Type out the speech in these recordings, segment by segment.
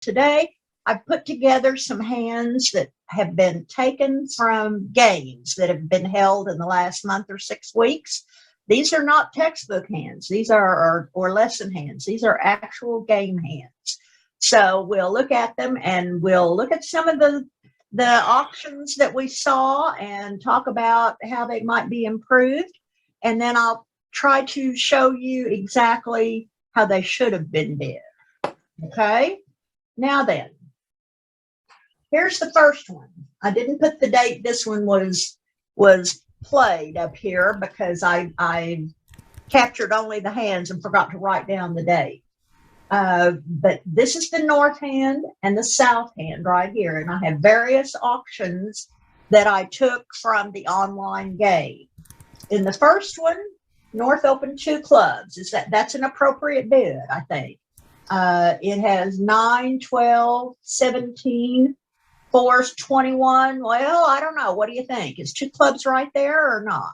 today I've put together some hands that have been taken from games that have been held in the last month or 6 weeks. These are not textbook hands. These are or lesson hands. These are actual game hands. So we'll look at them and we'll look at some of the auctions that we saw and talk about how they might be improved. And then I'll try to show you exactly how they should have been bid. Okay, now then, here's the first one. I didn't put the date this one was played up here because I captured only the hands and forgot to write down the date. But this is the north hand and the south hand right here. And I have various auctions that I took from the online game. In the first one, North opened 2 clubs. That's an appropriate bid, I think. It has 9, 12, 17, 4s, 21. Well, I don't know. What do you think? Is 2 clubs right there or not?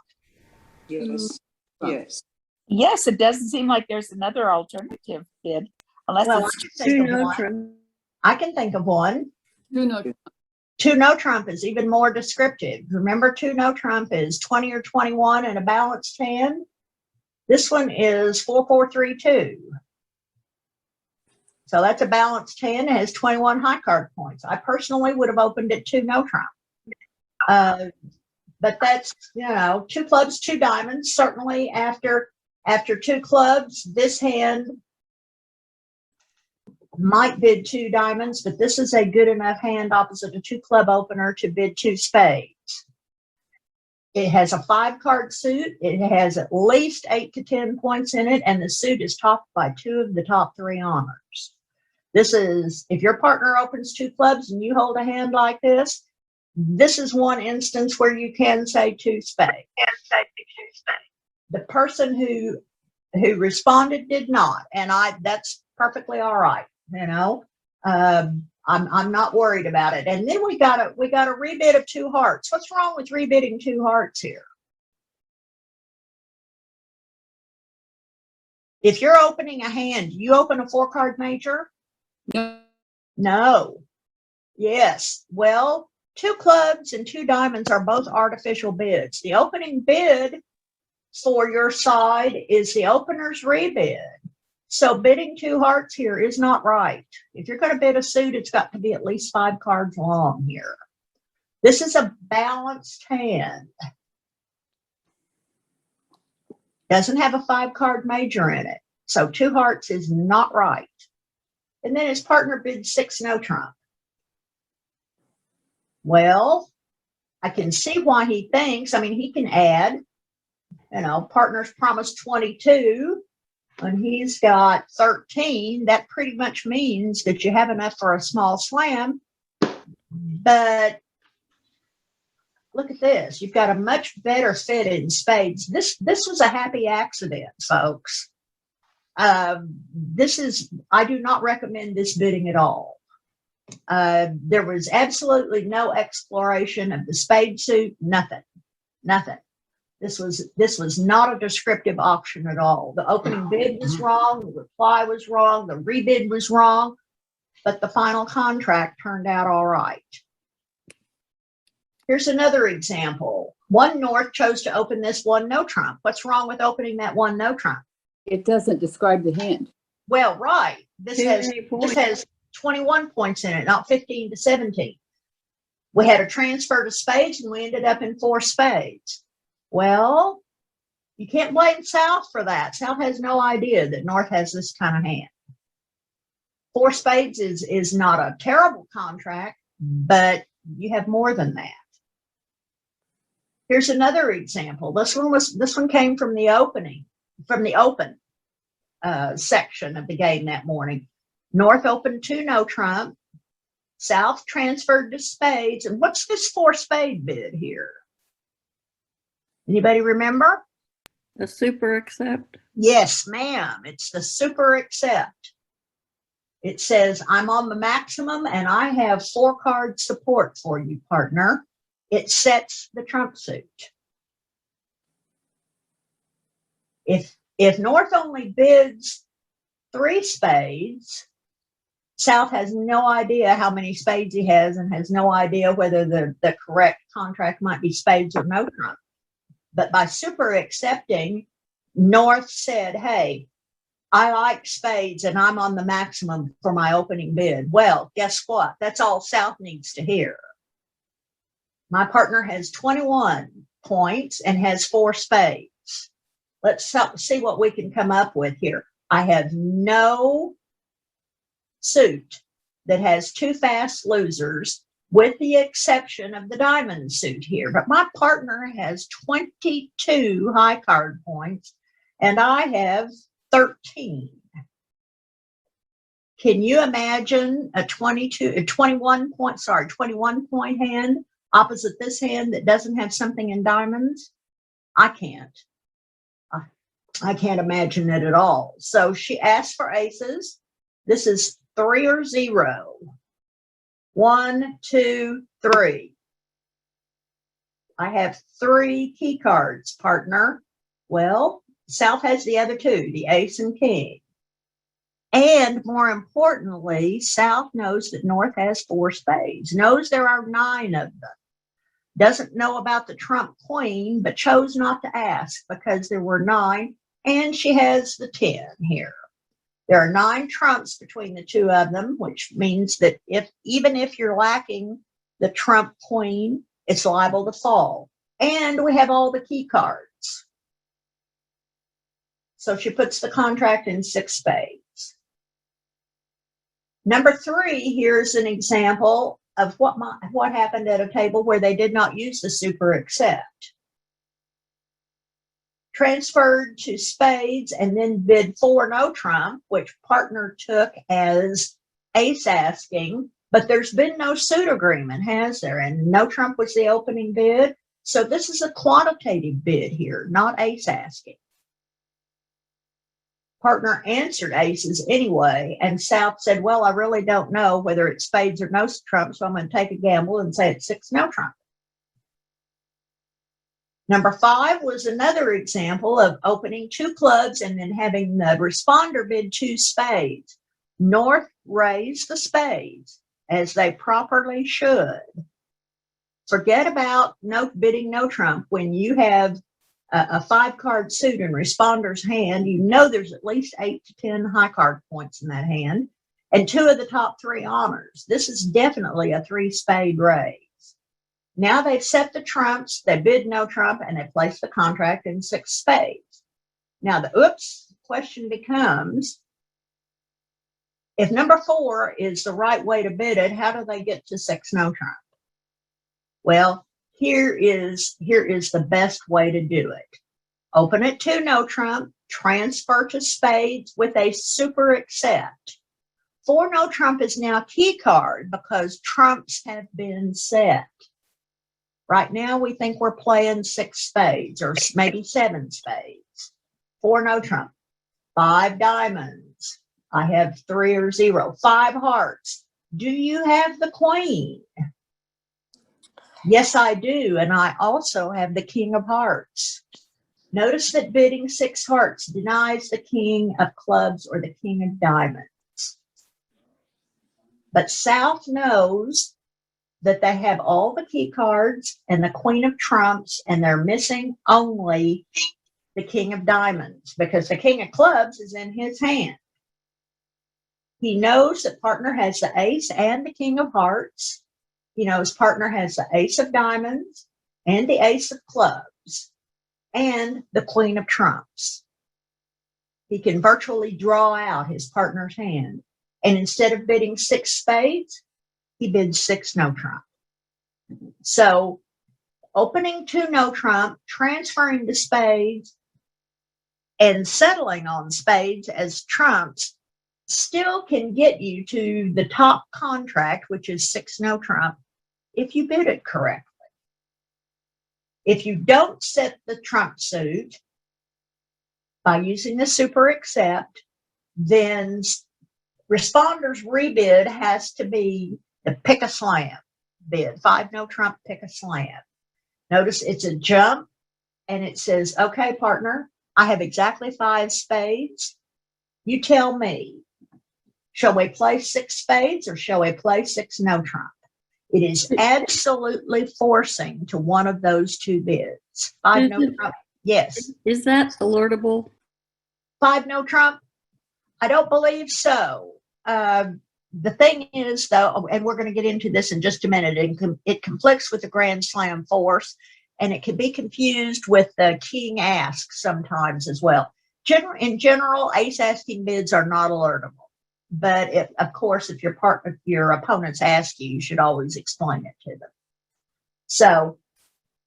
Yes. Yes. Yes, it doesn't seem like there's another alternative bid, unless Well, it's 2 no trump. I can think of one. 2 no trump. 2 no trump is even more descriptive. Remember, 2 no trump is 20 or 21 and a balanced hand. This one is 4432. So that's a balanced hand. It has 21 high card points. I personally would have opened it 2 no trump. But that's, 2 clubs, 2 diamonds. Certainly after 2 clubs, this hand might bid 2 diamonds, but this is a good enough hand opposite a 2 club opener to bid 2 spades. It has a 5 card suit. It has at least 8 to 10 points in it, and the suit is topped by 2 of the top 3 honors. This is, if your partner opens 2 clubs and you hold a hand like this is one instance where you can say 2 spades. The person who responded did not, and that's perfectly all right. I'm not worried about it. And then we got a rebid of 2 hearts. What's wrong with rebidding 2 hearts here? If you're opening a hand, you open a 4-card major? No. No. Yes. Well, 2 clubs and 2 diamonds are both artificial bids. The opening bid for your side is the opener's rebid. So bidding 2 hearts here is not right. If you're going to bid a suit, it's got to be at least 5 cards long here. This is a balanced hand. Doesn't have a 5-card major in it. So 2 hearts is not right. And then his partner bids 6 no trump. Well, I can see why he thinks, he can add, partner's promised 22. When he's got 13, that pretty much means that you have enough for a small slam. But look at this. You've got a much better fit in spades. This was a happy accident, folks. I do not recommend this bidding at all. There was absolutely no exploration of the spade suit, nothing. This was not a descriptive auction at all. The opening bid was wrong, the reply was wrong, the rebid was wrong, but the final contract turned out all right. Here's another example. 1 north chose to open this 1 no trump. What's wrong with opening that 1 no trump? It doesn't describe the hand. Well, right. This has 21 points in it, not 15 to 17. We had a transfer to spades and we ended up in 4 spades. Well, you can't blame South for that. South has no idea that North has this kind of hand. 4 spades is not a terrible contract, but you have more than that. Here's another example. This one came from the open section of the game that morning. North opened 2 no trump. South transferred to spades. And what's this 4 spade bid here? Anybody remember? The super accept. Yes, ma'am. It's the super accept. It says, I'm on the maximum and I have 4 card support for you, partner. It sets the trump suit. If North only bids 3 spades, South has no idea how many spades he has and has no idea whether the correct contract might be spades or no trump. But by super accepting, North said, hey, I like spades and I'm on the maximum for my opening bid. Well, guess what? That's all South needs to hear. My partner has 21 points and has 4 spades. Let's see what we can come up with here. I have no suit that has 2 fast losers, with the exception of the diamond suit here. But my partner has 22 high card points and I have 13. Can you imagine a 21 point hand opposite this hand that doesn't have something in diamonds? I can't. I can't imagine it at all. So she asked for aces. This is 3 or 0. 1, 2, 3. I have 3 key cards, partner. Well, South has the other 2, the ace and king. And more importantly, South knows that North has 4 spades, knows there are 9 of them. Doesn't know about the trump queen, but chose not to ask because there were 9, and she has the 10 here. There are 9 trumps between the 2 of them, which means that even if you're lacking the trump queen, it's liable to fall. And we have all the key cards. So she puts the contract in 6 spades. Number 3, here's an example of what happened at a table where they did not use the super accept. Transferred to spades and then bid 4 no trump, which partner took as ace asking, but there's been no suit agreement, has there? And no trump was the opening bid. So this is a quantitative bid here, not ace asking. Partner answered aces anyway, and South said, well, I really don't know whether it's spades or no trump, so I'm going to take a gamble and say it's 6 no trump. Number 5 was another example of opening 2 clubs and then having the responder bid 2 spades. North raised the spades, as they properly should. Forget about bidding no trump. When you have a 5-card suit in responder's hand, you know there's at least 8 to 10 high card points in that hand, and 2 of the top 3 honors. This is definitely a 3-spade raise. Now they've set the trumps, they bid no trump, and they place the contract in 6 spades. Now the question becomes, if number 4 is the right way to bid it, how do they get to 6 no trump? Well, here is the best way to do it. Open it to no trump, transfer to spades with a super accept. 4 no trump is now key card because trumps have been set. Right now, we think we're playing 6 spades or maybe 7 spades. 4 no trump, 5 diamonds. I have 3 or 0, 5 hearts. Do you have the queen? Yes, I do. And I also have the king of hearts. Notice that bidding 6 hearts denies the king of clubs or the king of diamonds. But South knows that they have all the key cards and the queen of trumps, and they're missing only the king of diamonds because the king of clubs is in his hand. He knows that partner has the ace and the king of hearts. He knows partner has the ace of diamonds and the ace of clubs and the queen of trumps. He can virtually draw out his partner's hand. And instead of bidding 6 spades, he bids 6 no trump. So opening 2 no trump, transferring to spades, and settling on spades as trumps still can get you to the top contract, which is 6 no trump, if you bid it correctly. If you don't set the trump suit by using the super accept, then responder's rebid has to be the pick a slam bid, 5 no trump, pick a slam. Notice it's a jump and it says, okay, partner, I have exactly 5 spades. You tell me, Shall we play 6 spades or shall we play 6 no trump? It is absolutely forcing to one of those 2 bids. 5 no trump. Yes. Is that alertable? 5 no trump? I don't believe so. The thing is, though, and we're going to get into this in just a minute, it conflicts with the Grand Slam force, and it can be confused with the king ask sometimes as well. In general, ace asking bids are not alertable. But of course, if your opponents ask you, you should always explain it to them. So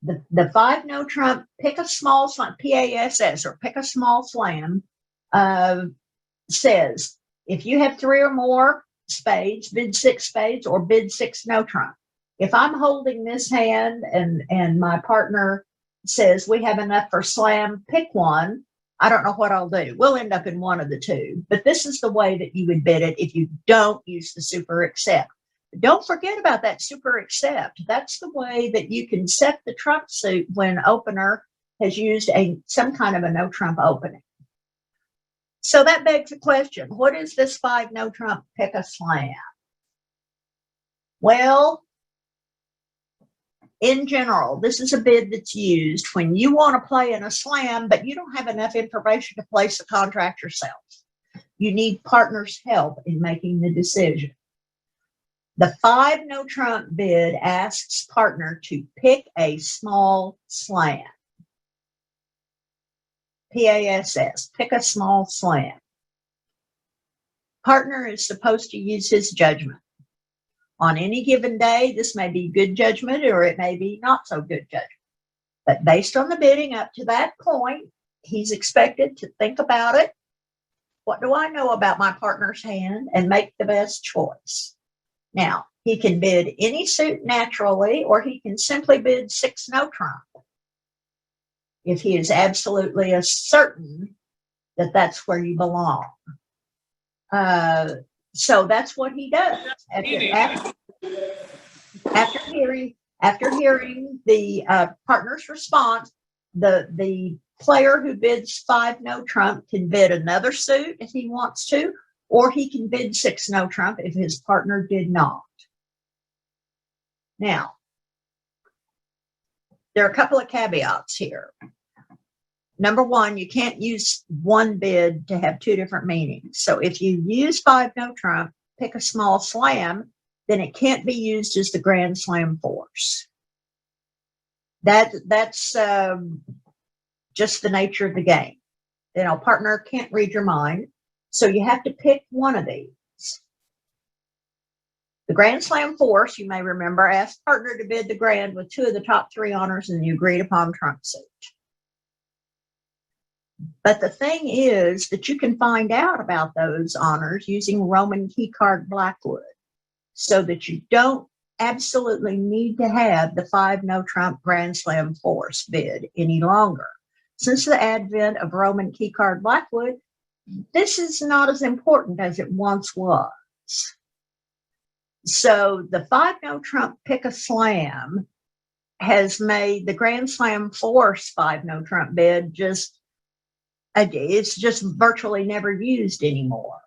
the 5 no trump, pick a small slam, PASS, or pick a small slam, says if you have 3 or more spades, bid 6 spades or bid 6 no trump. If I'm holding this hand and my partner says we have enough for slam, pick one. I don't know what I'll do. We'll end up in one of the 2, but this is the way that you would bid it if you don't use the super accept. Don't forget about that super accept. That's the way that you can set the trump suit when opener has used some kind of a no trump opening. So that begs the question, what is this 5 no trump pick a slam? Well, in general, this is a bid that's used when you want to play in a slam, but you don't have enough information to place the contract yourself. You need partners' help in making the decision. The 5 no trump bid asks partner to pick a small slam. PASS, pick a small slam. Partner is supposed to use his judgment. On any given day, this may be good judgment or it may be not so good judgment. But based on the bidding up to that point, he's expected to think about it. What do I know about my partner's hand? And make the best choice. Now, he can bid any suit naturally, or he can simply bid 6 no trump if he is absolutely certain that that's where you belong. So that's what he does. After hearing the partner's response, the player who bids 5 no trump can bid another suit if he wants to, or he can bid 6 no trump if his partner did not. Now, there are a couple of caveats here. Number one, you can't use one bid to have 2 different meanings. So if you use 5 no trump, pick a small slam, then it can't be used as the Grand Slam force. That's just the nature of the game. You know, partner can't read your mind, so you have to pick one of these. The Grand Slam force, you may remember, asked partner to bid the grand with 2 of the top 3 honors in the agreed upon trump suit. But the thing is that you can find out about those honors using Roman key card Blackwood, so that you don't absolutely need to have the 5 no trump Grand Slam force bid any longer. Since the advent of Roman key card Blackwood, this is not as important as it once was. So the 5 no trump pick a slam has made the Grand Slam force 5 no trump bid it's just virtually never used anymore.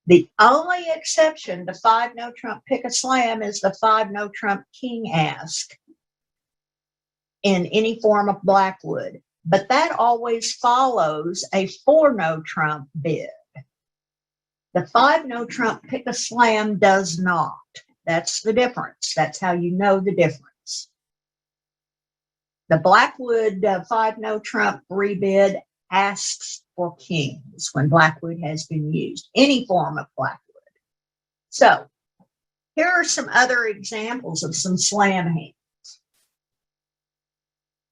The only exception to 5 no trump pick a slam is the 5 no trump king ask in any form of Blackwood, but that always follows a 4 no trump bid. The 5 no trump pick a slam does not. That's the difference. That's how you know the difference. The Blackwood 5 no trump rebid asks for kings when Blackwood has been used, any form of Blackwood. So here are some other examples of some slam hands.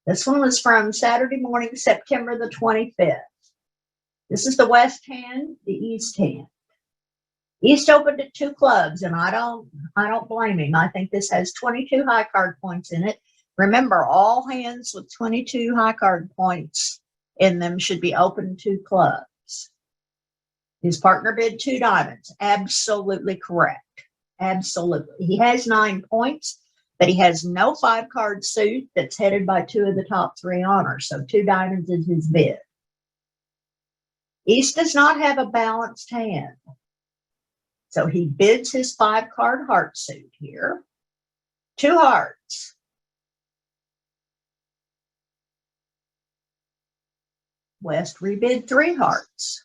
This one was from Saturday morning, September the 25th. This is the West hand, the East hand. East opened at 2 clubs, and I don't blame him. I think this has 22 high card points in it. Remember, all hands with 22 high card points in them should be open 2 clubs. His partner bid 2 diamonds. Absolutely correct. Absolutely. He has 9 points, but he has no 5 card suit that's headed by 2 of the top 3 honors. So 2 diamonds is his bid. East does not have a balanced hand. So he bids his 5-card heart suit here. 2 hearts. West rebid 3 hearts.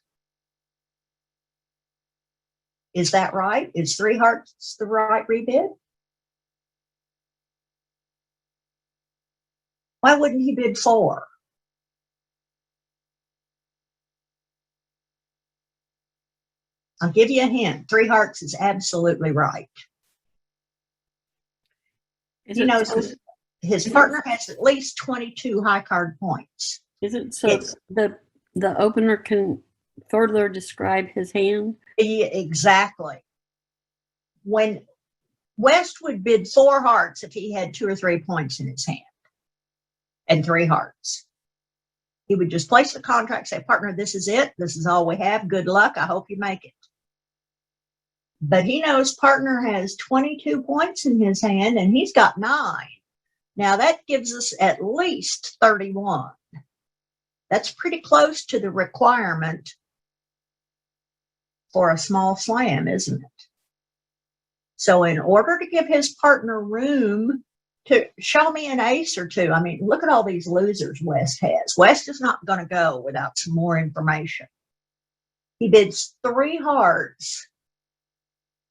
Is that right? Is 3 hearts the right rebid? Why wouldn't he bid 4? I'll give you a hint. 3 hearts is absolutely right. Is He it knows so, his partner has at least 22 high card points. is it so It's- the opener can further describe his hand? Exactly. When West would bid 4 hearts if he had 2 or 3 points in his hand and 3 hearts. He would just place the contract, say, partner, this is it. This is all we have. Good luck. I hope you make it. But he knows partner has 22 points in his hand and he's got 9. Now that gives us at least 31. That's pretty close to the requirement for a small slam, isn't it? So in order to give his partner room to show me an ace or 2, I mean, look at all these losers West has. West is not going to go without some more information. He bids 3 hearts.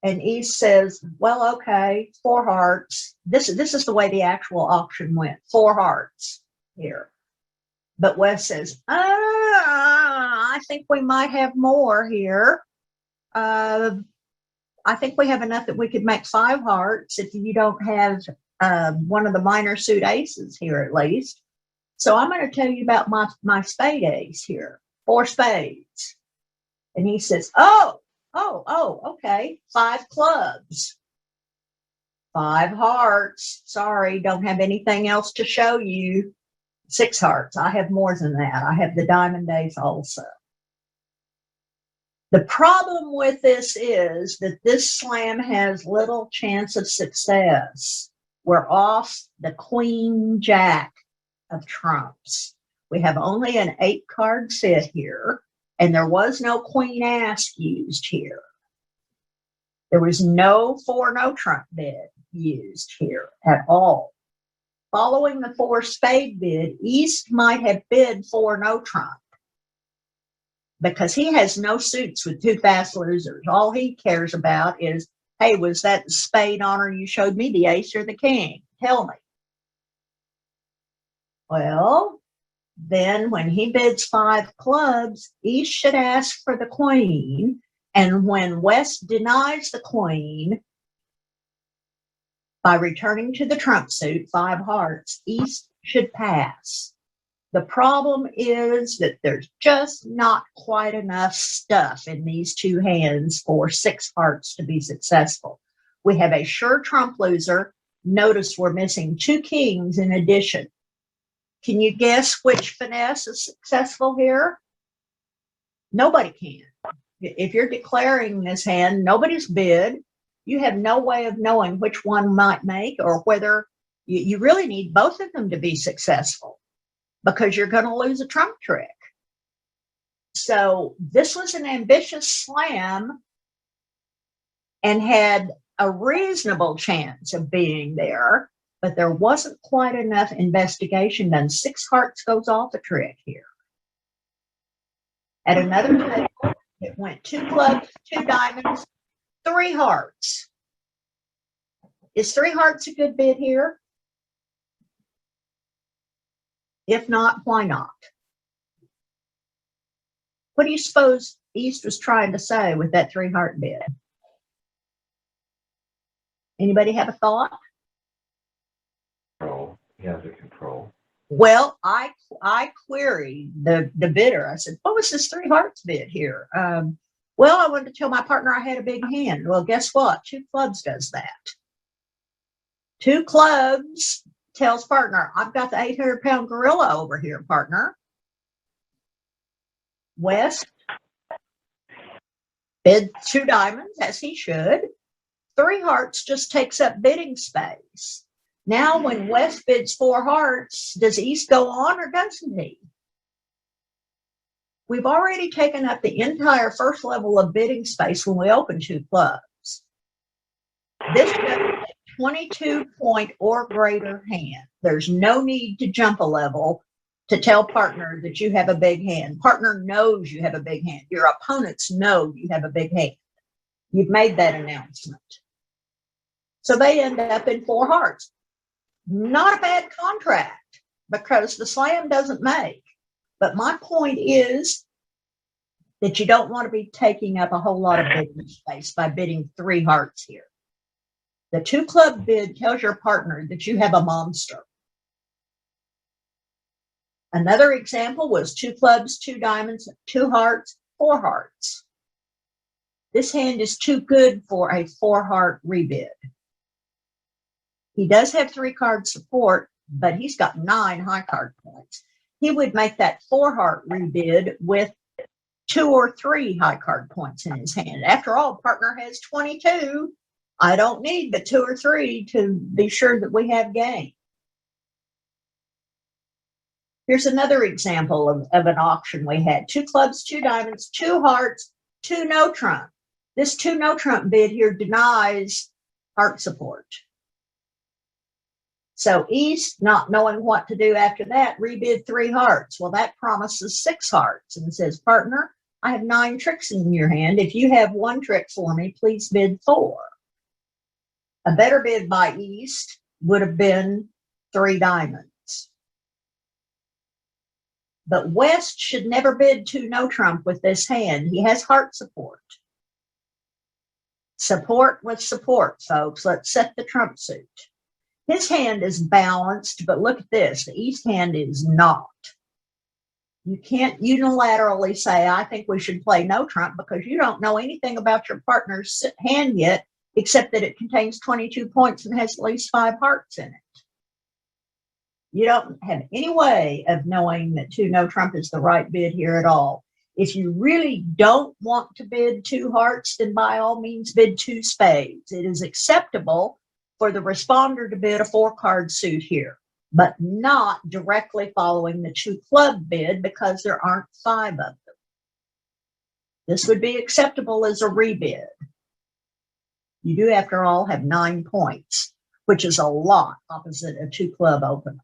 And East says, well, okay, 4 hearts. This is the way the actual auction went. 4 hearts here. But West says, I think we might have more here. I think we have enough that we could make 5 hearts if you don't have one of the minor suit aces here at least. So I'm going to tell you about my spade ace here. 4 spades. And he says, oh, okay. 5 clubs. 5 hearts. Sorry, don't have anything else to show you. 6 hearts. I have more than that. I have the diamond ace also. The problem with this is that this slam has little chance of success. We're off the queen jack of trumps. We have only an 8-card set here, and there was no queen ass used here. There was no 4 no trump bid used here at all. Following the 4 spade bid, East might have bid 4 no trump because he has no suits with 2 fast losers. All he cares about is, hey, was that spade honor you showed me, the ace or the king? Tell me. Well, then when he bids 5 clubs, East should ask for the queen. And when West denies the queen by returning to the trump suit, 5 hearts, East should pass. The problem is that there's just not quite enough stuff in these 2 hands for 6 hearts to be successful. We have a sure trump loser. Notice we're missing 2 kings in addition. Can you guess which finesse is successful here? Nobody can. If you're declaring this hand, nobody's bid. You have no way of knowing which one might make or whether you really need both of them to be successful because you're going to lose a trump trick. So this was an ambitious slam and had a reasonable chance of being there, but there wasn't quite enough investigation done. 6 hearts goes off a trick here. At another table, it went 2 clubs, 2 diamonds, 3 hearts. Is 3 hearts a good bid here? If not, why not? What do you suppose East was trying to say with that 3 heart bid? Anybody have a thought? Control. He has a control. Well, I queried the bidder. I said, what was this 3 hearts bid here? Well, I wanted to tell my partner I had a big hand. Well, guess what? 2 clubs does that. 2 clubs tells partner, I've got the 800-pound gorilla over here, partner. West bid 2 diamonds, as he should. 3 hearts just takes up bidding space. Now, when West bids 4 hearts, does East go on or doesn't he? We've already taken up the entire first level of bidding space when we open 2 clubs. This is a 22 point or greater hand. There's no need to jump a level to tell partner that you have a big hand. Partner knows you have a big hand. Your opponents know you have a big hand. You've made that announcement. So they end up in 4 hearts. Not a bad contract because the slam doesn't make. But my point is that you don't want to be taking up a whole lot of bidding space by bidding 3 hearts here. The 2 club bid tells your partner that you have a monster. Another example was 2 clubs, 2 diamonds, 2 hearts, 4 hearts. This hand is too good for a 4 heart rebid. He does have 3 card support, but he's got 9 high card points. He would make that 4 heart rebid with 2 or 3 high card points in his hand. After all, partner has 22. I don't need but 2 or 3 to be sure that we have game. Here's another example of an auction we had. 2 clubs, 2 diamonds, 2 hearts, 2 no trump. This 2 no trump bid here denies heart support. So East, not knowing what to do after that, rebid 3 hearts. Well, that promises 6 hearts and says, partner, I have 9 tricks in your hand. If you have 1 trick for me, please bid 4. A better bid by East would have been 3 diamonds. But West should never bid 2 no trump with this hand. He has heart support. Support with support, folks. Let's set the trump suit. His hand is balanced, but look at this. The East hand is not. You can't unilaterally say, I think we should play no trump because you don't know anything about your partner's hand yet, except that it contains 22 points and has at least 5 hearts in it. You don't have any way of knowing that 2 no trump is the right bid here at all. If you really don't want to bid 2 hearts, then by all means bid 2 spades. It is acceptable for the responder to bid a 4 card suit here, but not directly following the 2 club bid because there aren't 5 of them. This would be acceptable as a rebid. You do, after all, have 9 points, which is a lot opposite a 2 club opener.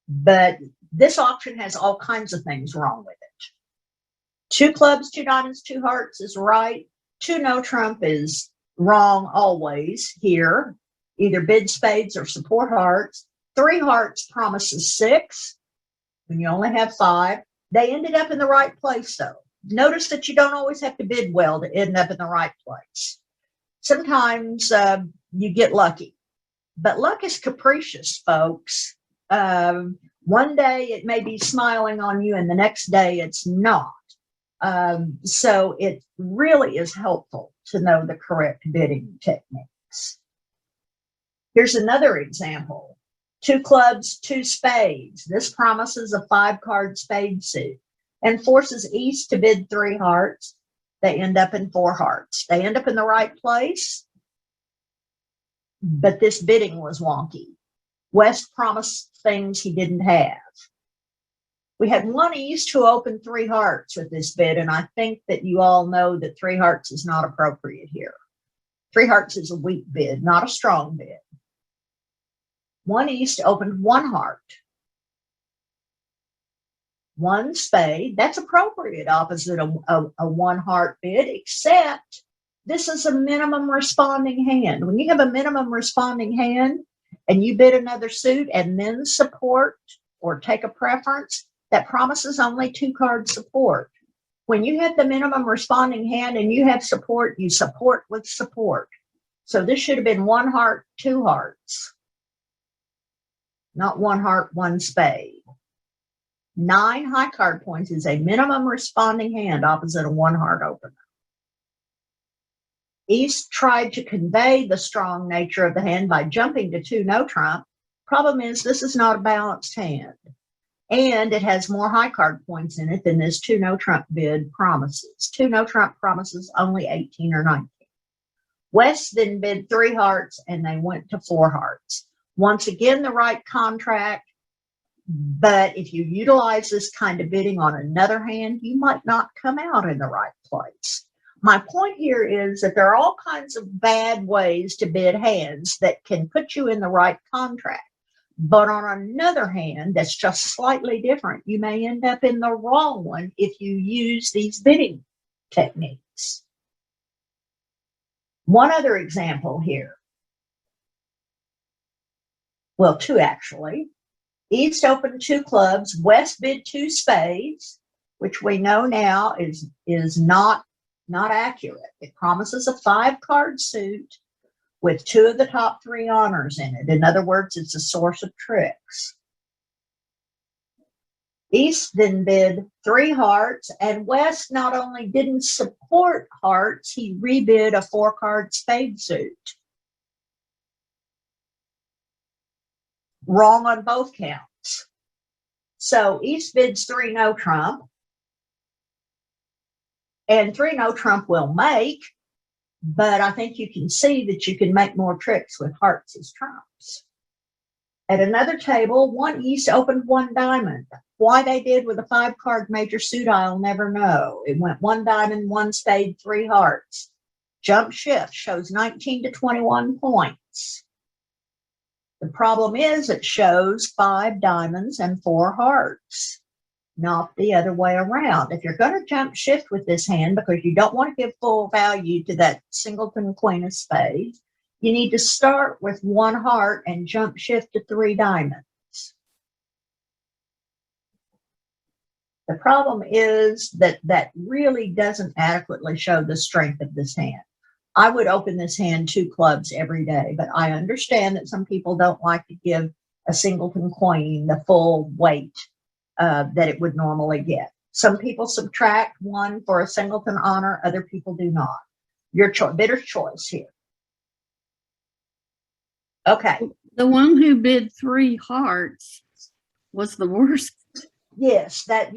But this auction has all kinds of things wrong with it. 2 clubs, 2 diamonds, 2 hearts is right. 2 no trump is wrong always here. Either bid spades or support hearts. 3 hearts promises 6 when you only have 5. They ended up in the right place, though. Notice that you don't always have to bid well to end up in the right place. Sometimes you get lucky, but luck is capricious, folks. One day it may be smiling on you and the next day it's not. So it really is helpful to know the correct bidding techniques. Here's another example. 2 clubs, 2 spades. This promises a 5 card spade suit and forces East to bid 3 hearts. They end up in 4 hearts. They end up in the right place, but this bidding was wonky. West promised things he didn't have. We had 1 East who opened 3 hearts with this bid, and I think that you all know that 3 hearts is not appropriate here. 3 hearts is a weak bid, not a strong bid. 1 East opened 1 heart. 1 spade, that's appropriate opposite a 1 heart bid, except this is a minimum responding hand. When you have a minimum responding hand and you bid another suit and then support or take a preference, that promises only 2 card support. When you have the minimum responding hand and you have support, you support with support. So this should have been 1 heart, 2 hearts, not 1 heart, 1 spade. 9 high card points is a minimum responding hand opposite a 1 heart opener. East tried to convey the strong nature of the hand by jumping to 2 no trump. Problem is, this is not a balanced hand, and it has more high card points in it than this 2 no trump bid promises. 2 no trump promises only 18 or 19. West then bid 3 hearts and they went to 4 hearts. Once again, the right contract, But if you utilize this kind of bidding on another hand, you might not come out in the right place. My point here is that there are all kinds of bad ways to bid hands that can put you in the right contract. But on another hand, that's just slightly different. You may end up in the wrong one if you use these bidding techniques. One other example here. Well, two actually. East opened 2 clubs, West bid 2 spades, which we know now is not accurate. It promises a 5-card suit with 2 of the top 3 honors in it. In other words, it's a source of tricks. East then bid 3 hearts, and West not only didn't support hearts, he rebid a 4-card spade suit. Wrong on both counts. So East bids 3 no trump, and 3 no trump will make, but I think you can see that you can make more tricks with hearts as trumps. At another table, 1 East opened 1 diamond. Why they did with a 5-card major suit, I'll never know. It went 1 diamond, 1 spade, 3 hearts. Jump shift shows 19 to 21 points. The problem is it shows 5 diamonds and 4 hearts, not the other way around. If you're going to jump shift with this hand because you don't want to give full value to that singleton queen of spades, you need to start with 1 heart and jump shift to 3 diamonds. The problem is that that really doesn't adequately show the strength of this hand. I would open this hand 2 clubs every day, but I understand that some people don't like to give a singleton queen the full weight that it would normally get. Some people subtract 1 for a singleton honor, other people do not. Your choice, bidder's choice here. Okay. The one who bid 3 hearts was the worst. Yes, that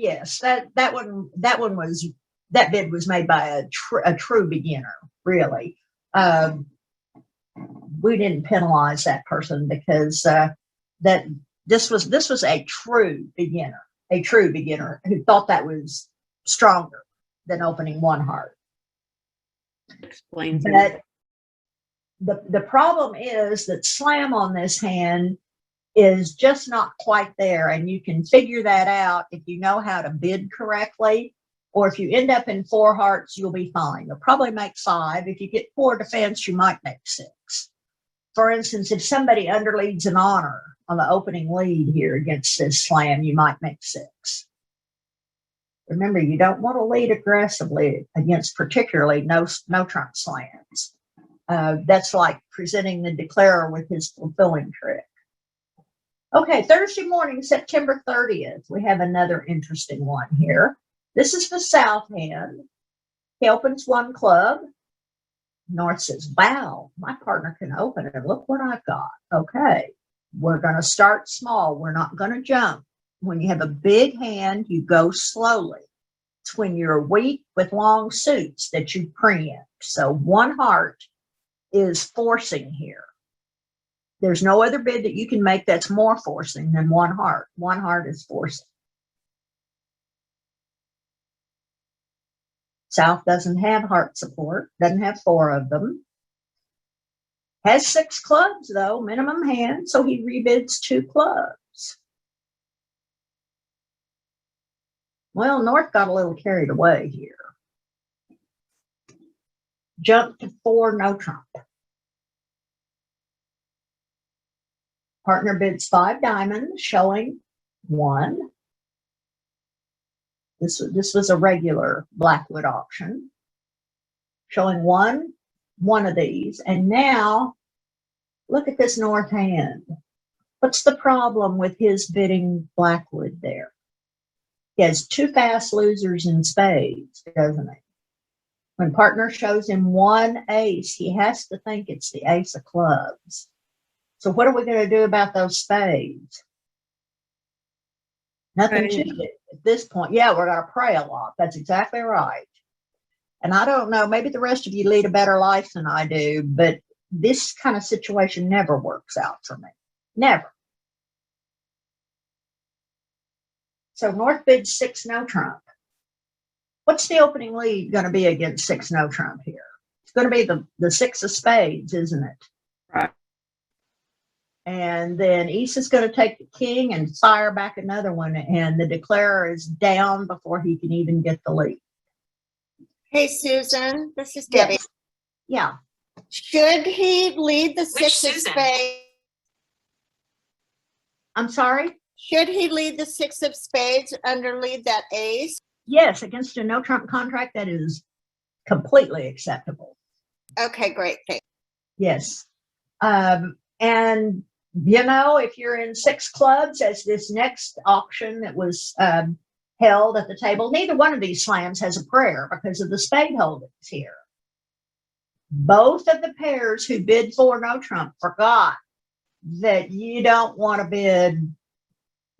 one was, that bid was made by a true beginner, really. We didn't penalize that person because that this was a true beginner who thought that was stronger than opening 1 heart. Explains But the problem is that slam on this hand is just not quite there, and you can figure that out if you know how to bid correctly, or if you end up in 4 hearts, you'll be fine. You'll probably make 5. If you get 4 defense, you might make 6. For instance, if somebody underleads an honor on the opening lead here against this slam, you might make 6. Remember, you don't want to lead aggressively against particularly no trump slams. That's like presenting the declarer with his fulfilling trick. Okay, Thursday morning, September 30th, we have another interesting one here. This is the south hand. He opens 1 club. North says, wow, my partner can open it. Look what I've got. Okay, we're going to start small. We're not going to jump. When you have a big hand, you go slowly. It's when you're weak with long suits that you preempt. So 1 heart is forcing here. There's no other bid that you can make that's more forcing than 1 heart. 1 heart is forcing. South doesn't have heart support, doesn't have 4 of them. Has 6 clubs, though, minimum hand, so he rebids 2 clubs. Well, North got a little carried away here. Jumped to 4 no trump. Partner bids 5 diamonds, showing 1. This was a regular Blackwood auction, showing one of these. And now, look at this North hand. What's the problem with his bidding Blackwood there? He has 2 fast losers in spades, doesn't he? When partner shows him 1 ace, he has to think it's the ace of clubs. So what are we going to do about those spades? Nothing Right. to do at this point. Yeah, we're going to pray a lot. That's exactly right. And I don't know, maybe the rest of you lead a better life than I do, but this kind of situation never works out for me. Never. So North bids 6 no trump. What's the opening lead going to be against 6 no trump here? It's going to be the 6 of spades, isn't it? Right. And then East is going to take the king and fire back another one, and the declarer is down before he can even get the lead. Hey, Susan, this is Debbie. Yes. Yeah. Should he lead the Which 6 of Susan? spades? I'm sorry? Should he lead the 6 of spades under lead that ace? Yes, against a no trump contract, that is completely acceptable. Okay, great. Thanks. Yes. And, you know, if you're in 6 clubs, as this next auction that was held at the table, neither one of these slams has a prayer because of the spade holdings here. Both of the pairs who bid for no trump forgot that you don't want to bid.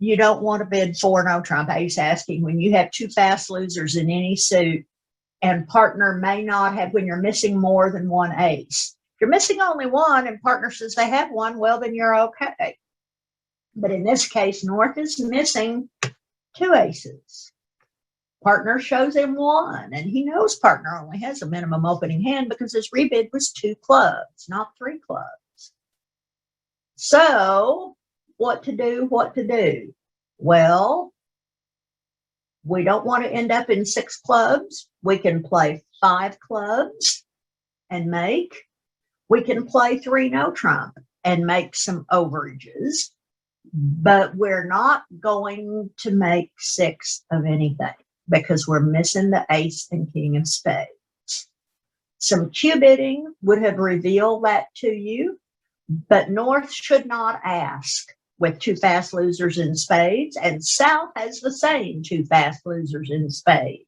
You don't want to bid for no trump. Ace asking when you have 2 fast losers in any suit, and partner may not have, when you're missing more than 1 ace. If you're missing only 1 and partner says they have 1, well, then you're okay. But in this case, North is missing 2 aces. Partner shows him 1, and he knows partner only has a minimum opening hand because his rebid was 2 clubs, not 3 clubs. So what to do? Well, we don't want to end up in 6 clubs. We can play 5 clubs and make. We can play 3 no trump and make some overages, but we're not going to make 6 of anything because we're missing the ace and king of spades. Some Q bidding would have revealed that to you, but North should not ask with 2 fast losers in spades, and South has the same 2 fast losers in spades.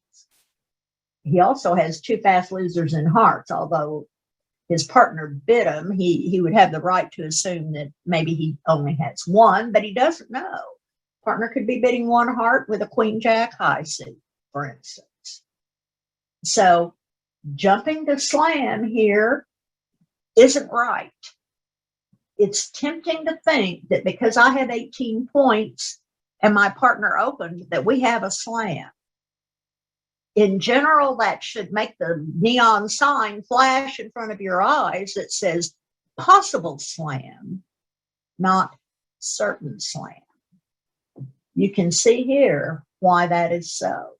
He also has 2 fast losers in hearts, although his partner bid him, he would have the right to assume that maybe he only has 1, but he doesn't know. Partner could be bidding 1 heart with a queen jack high suit, for instance. So jumping to slam here isn't right. It's tempting to think that because I have 18 points and my partner opened, that we have a slam. In general, that should make the neon sign flash in front of your eyes that says possible slam, not certain slam. You can see here why that is so.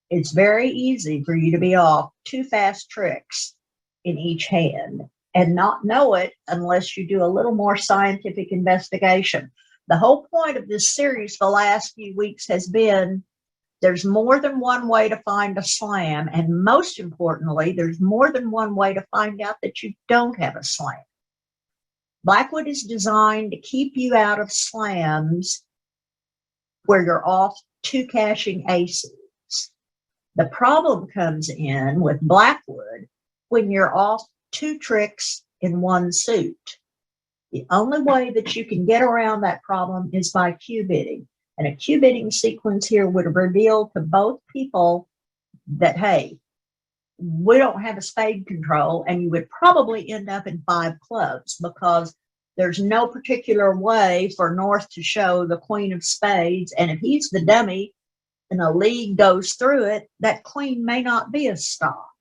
It's very easy for you to be off 2 fast tricks in each hand and not know it unless you do a little more scientific investigation. The whole point of this series the last few weeks has been there's more than one way to find a slam, and most importantly, there's more than one way to find out that you don't have a slam. Blackwood is designed to keep you out of slams where you're off 2 cashing aces. The problem comes in with Blackwood when you're off 2 tricks in 1 suit. The only way that you can get around that problem is by Q bidding. And a Q bidding sequence here would reveal to both people that, hey, we don't have a spade control, and you would probably end up in 5 clubs because there's no particular way for North to show the queen of spades. And if he's the dummy and a lead goes through it, that queen may not be a stop.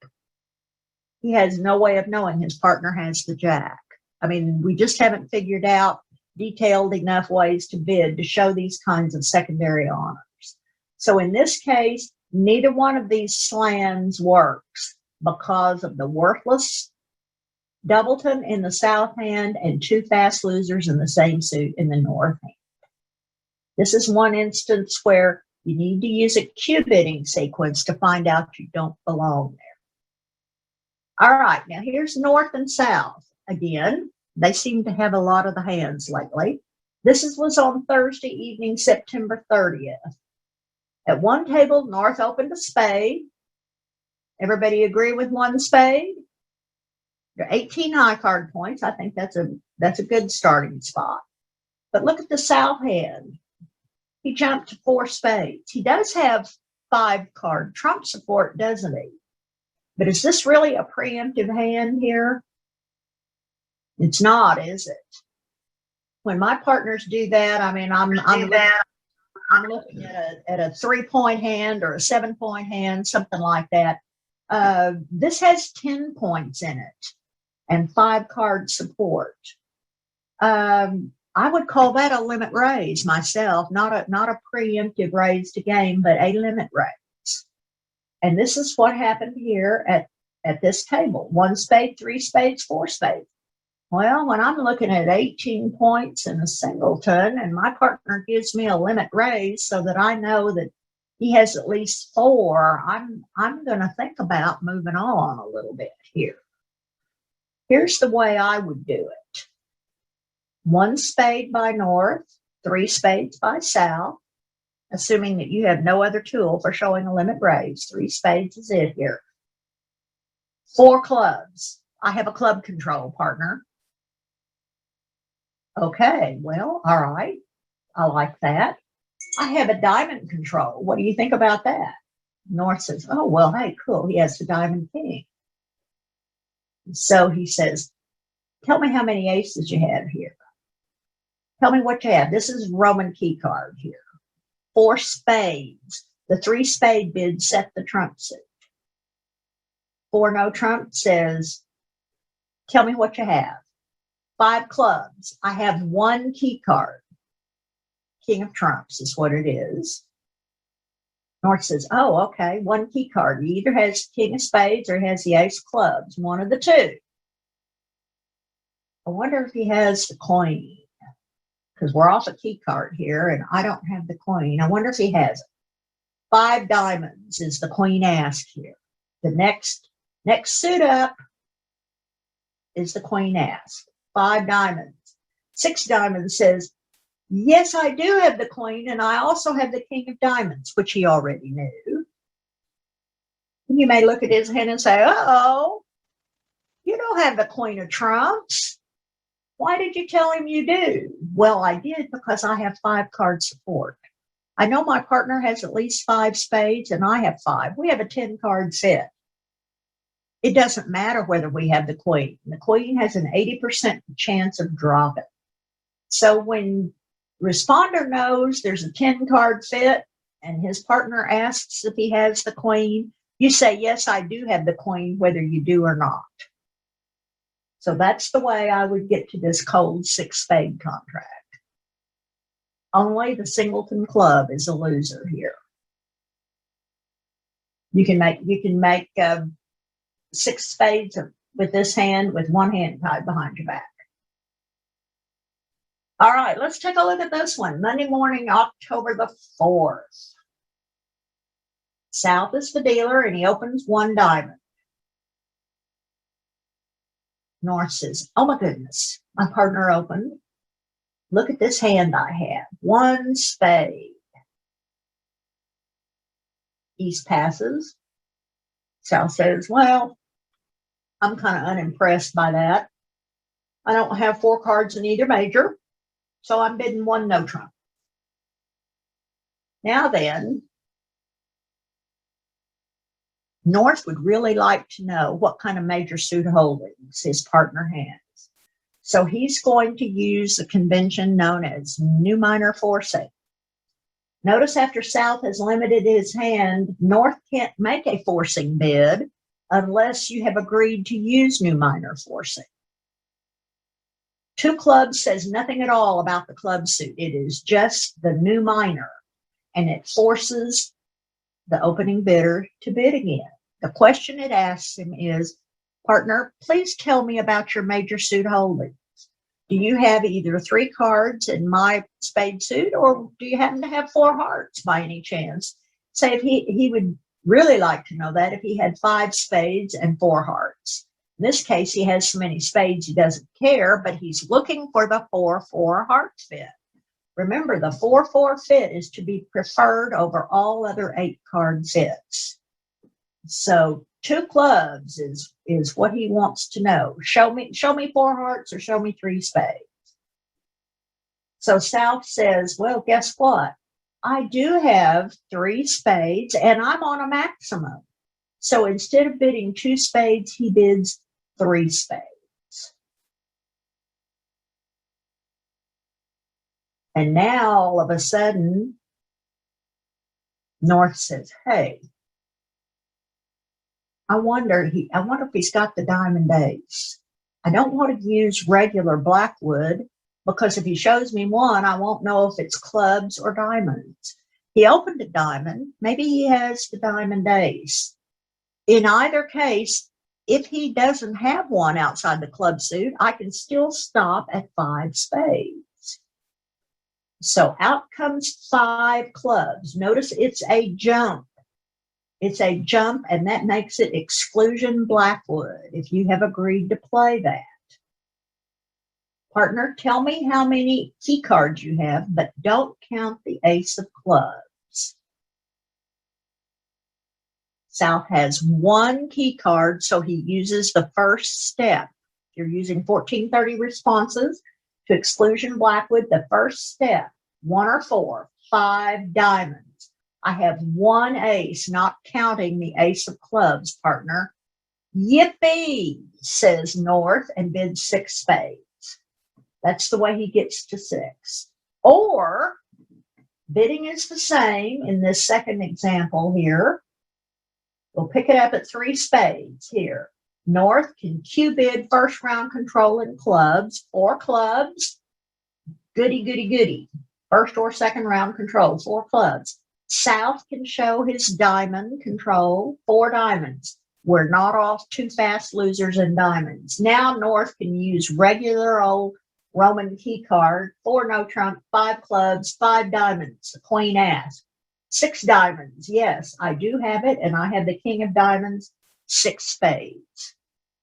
He has no way of knowing his partner has the jack. I mean, we just haven't figured out detailed enough ways to bid to show these kinds of secondary honors. So in this case, neither one of these slams works because of the worthless doubleton in the south hand and 2 fast losers in the same suit in the north hand. This is one instance where you need to use a Q bidding sequence to find out you don't belong there. All right, now here's north and south. Again, they seem to have a lot of the hands lately. This was on Thursday evening, September 30th. At one table, North opened a spade. Everybody agree with 1 spade? There are 18 high card points. I think that's a good starting spot. But look at the south hand. He jumped to 4 spades. He does have 5 card trump support, doesn't he? But is this really a preemptive hand here? It's not, is it? When my partners do that, I mean, I'm I'm looking at a 3-point hand or a 7-point hand, something like that. This has 10 points in it and 5 card support. I would call that a limit raise myself, not a preemptive raise to game, but a limit raise. And this is what happened here at this table: 1 spade, 3 spades, 4 spades. Well, when I'm looking at 18 points in a singleton and my partner gives me a limit raise so that I know that he has at least 4, I'm going to think about moving on a little bit here. Here's the way I would do it. 1 spade by north, 3 spades by south, assuming that you have no other tool for showing a limit raise. 3 spades is it here. 4 clubs. I have a club control partner. Okay, well, all right. I like that. I have a diamond control. What do you think about that? North says, oh, well, hey, cool. He has the diamond king. So he says, tell me how many aces you have here. Tell me what you have. This is Roman key card here. 4 spades. The 3 spade bid set the trump suit. 4 no trump says, tell me what you have. 5 clubs. I have 1 key card. King of trumps is what it is. North says, oh, okay, 1 key card. He either has king of spades or has the ace of clubs, one of the two. I wonder if he has the queen, because we're off a key card here and I don't have the queen. I wonder if he has it. 5 diamonds is the queen asked here. The next suit up is the queen asked. 5 diamonds. 6 diamonds says, yes, I do have the queen, and I also have the king of diamonds, which he already knew. And you may look at his hand and say, uh-oh, you don't have the queen of trumps. Why did you tell him you do? Well, I did because I have 5 card support. I know my partner has at least 5 spades, and I have 5. We have a 10 card set. It doesn't matter whether we have the queen. The queen has an 80% chance of dropping. So when responder knows there's a 10 card set and his partner asks if he has the queen, you say, yes, I do have the queen, whether you do or not. So that's the way I would get to this cold 6 spade contract. Only the singleton club is a loser here. You can make 6 spades with this hand with 1 hand tied behind your back. All right, let's take a look at this one. Monday morning, October the 4th. South is the dealer, and he opens 1 diamond. North says, oh my goodness, my partner opened. Look at this hand I have. 1 spade. East passes. South says, well, I'm kind of unimpressed by that. I don't have 4 cards in either major, so I'm bidding 1 no trump. Now then, North would really like to know what kind of major suit holdings his partner has. So he's going to use the convention known as new minor forcing. Notice after South has limited his hand, North can't make a forcing bid unless you have agreed to use new minor forcing. 2 clubs says nothing at all about the club suit. It is just the new minor, and it forces the opening bidder to bid again. The question it asks him is, partner, please tell me about your major suit holdings. Do you have either 3 cards in my spade suit, or do you happen to have 4 hearts by any chance? Say if he would really like to know that if he had 5 spades and 4 hearts. In this case, he has so many spades he doesn't care, but he's looking for the 4-4 heart fit. Remember, the 4-4 fit is to be preferred over all other 8 card sets. So 2 clubs is what he wants to know. Show me 4 hearts or show me 3 spades. So South says, well, guess what? I do have 3 spades and I'm on a maximum. So instead of bidding 2 spades, he bids 3 spades. And now all of a sudden, North says, hey, I wonder if he's got the diamond ace. I don't want to use regular Blackwood because if he shows me one, I won't know if it's clubs or diamonds. He opened a diamond. Maybe he has the diamond ace. In either case, if he doesn't have one outside the club suit, I can still stop at 5 spades. So out comes 5 clubs. Notice it's a jump. It's a jump, and that makes it Exclusion Blackwood if you have agreed to play that. Partner, tell me how many key cards you have, but don't count the ace of clubs. South has 1 key card, so he uses the first step. You're using 1430 responses to Exclusion Blackwood. The first step, 1 or 4, 5 diamonds. I have 1 ace, not counting the ace of clubs, partner. Yippee, says North and bids 6 spades. That's the way he gets to 6. Or bidding is the same in this second example here. We'll pick it up at 3 spades here. North can Q bid first round control in clubs, 4 clubs. Goody, goody, goody. First or second round control, 4 clubs. South can show his diamond control, 4 diamonds. We're not off too fast losers in diamonds. Now North can use regular old Roman key card, 4 no trump, 5 clubs, 5 diamonds. The queen asks, 6 diamonds. Yes, I do have it, and I have the king of diamonds, 6 spades.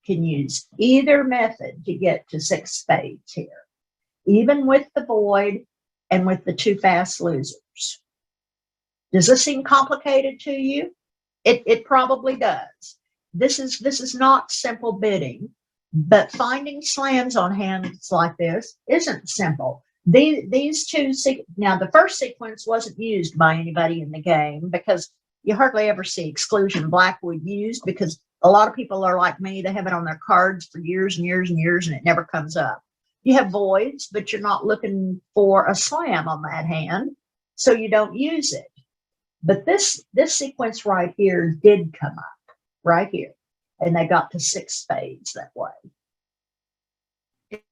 Can use either method to get to 6 spades here, even with the void and with the 2 fast losers. Does this seem complicated to you? It probably does. This is not simple bidding, but finding slams on hands like this isn't simple. These two, now the first sequence wasn't used by anybody in the game because you hardly ever see Exclusion Blackwood used because a lot of people are like me. They have it on their cards for years and years and years and it never comes up. You have voids, but you're not looking for a slam on that hand, so you don't use it. But this sequence right here did come up right here, and they got to 6 spades that way.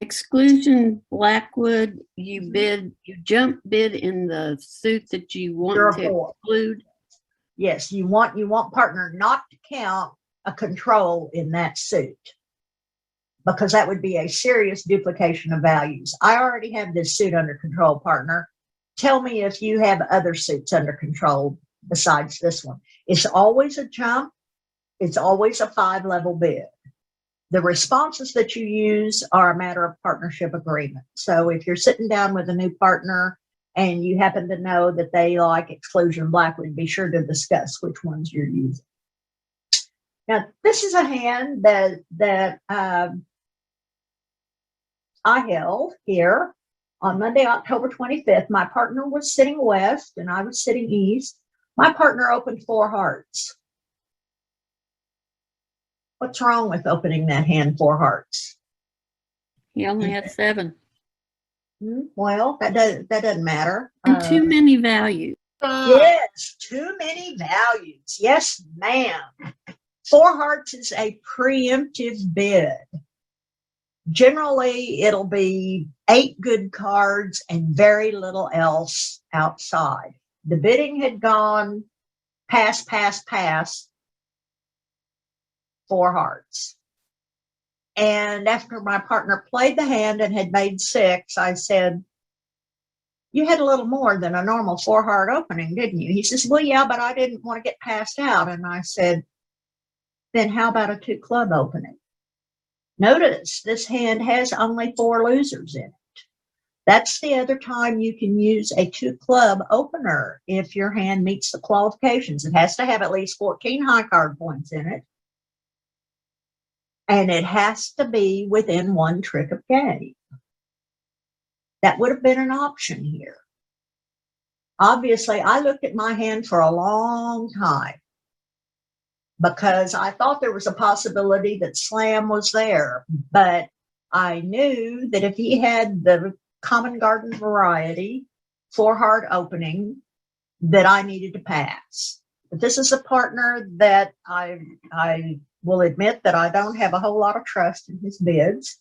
Exclusion Blackwood, you jump bid in the suit that you want to exclude. Yes, you want partner not to count a control in that suit because that would be a serious duplication of values. I already have this suit under control, partner. Tell me if you have other suits under control besides this one. It's always a jump. It's always a 5-level bid. The responses that you use are a matter of partnership agreement. So if you're sitting down with a new partner and you happen to know that they like Exclusion Blackwood, be sure to discuss which ones you're using. Now, this is a hand that I held here on Monday, October 25th. My partner was sitting west and I was sitting east. My partner opened 4 hearts. What's wrong with opening that hand 4 hearts? He only had 7. Well, that doesn't matter. And too many values. Yes, too many values. Yes, ma'am. 4 hearts is a preemptive bid. Generally, it'll be 8 good cards and very little else outside. The bidding had gone pass, 4 hearts. And after my partner played the hand and had made 6, I said, you had a little more than a normal 4-heart opening, didn't you? He says, well, yeah, but I didn't want to get passed out. And I said, then how about a 2-club opening? Notice this hand has only 4 losers in it. That's the other time you can use a 2-club opener if your hand meets the qualifications. It has to have at least 14 high card points in it. And it has to be within 1 trick of game. That would have been an option here. Obviously, I looked at my hand for a long time because I thought there was a possibility that slam was there. But I knew that if he had the common garden variety, 4-heart opening, that I needed to pass. But this is a partner that I will admit that I don't have a whole lot of trust in his bids.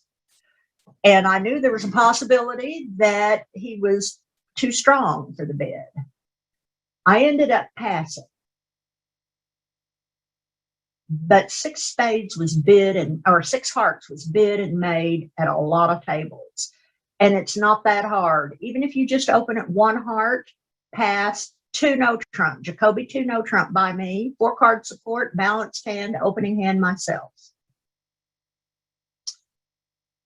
And I knew there was a possibility that he was too strong for the bid. I ended up passing. But six spades was bid or six hearts was bid and made at a lot of tables. And it's not that hard. Even if you just open it one heart, pass, two no trump, Jacoby two no trump by me, 4 card support, balanced hand, opening hand myself.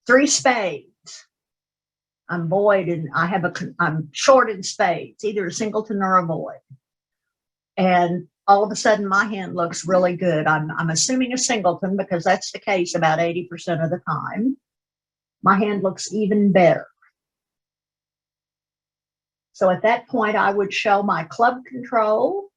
3 spades. I'm void and I'm short in spades, either a singleton or a void. And all of a sudden my hand looks really good. I'm assuming a singleton because that's the case about 80% of the time. My hand looks even better. So at that point, I would show my club control.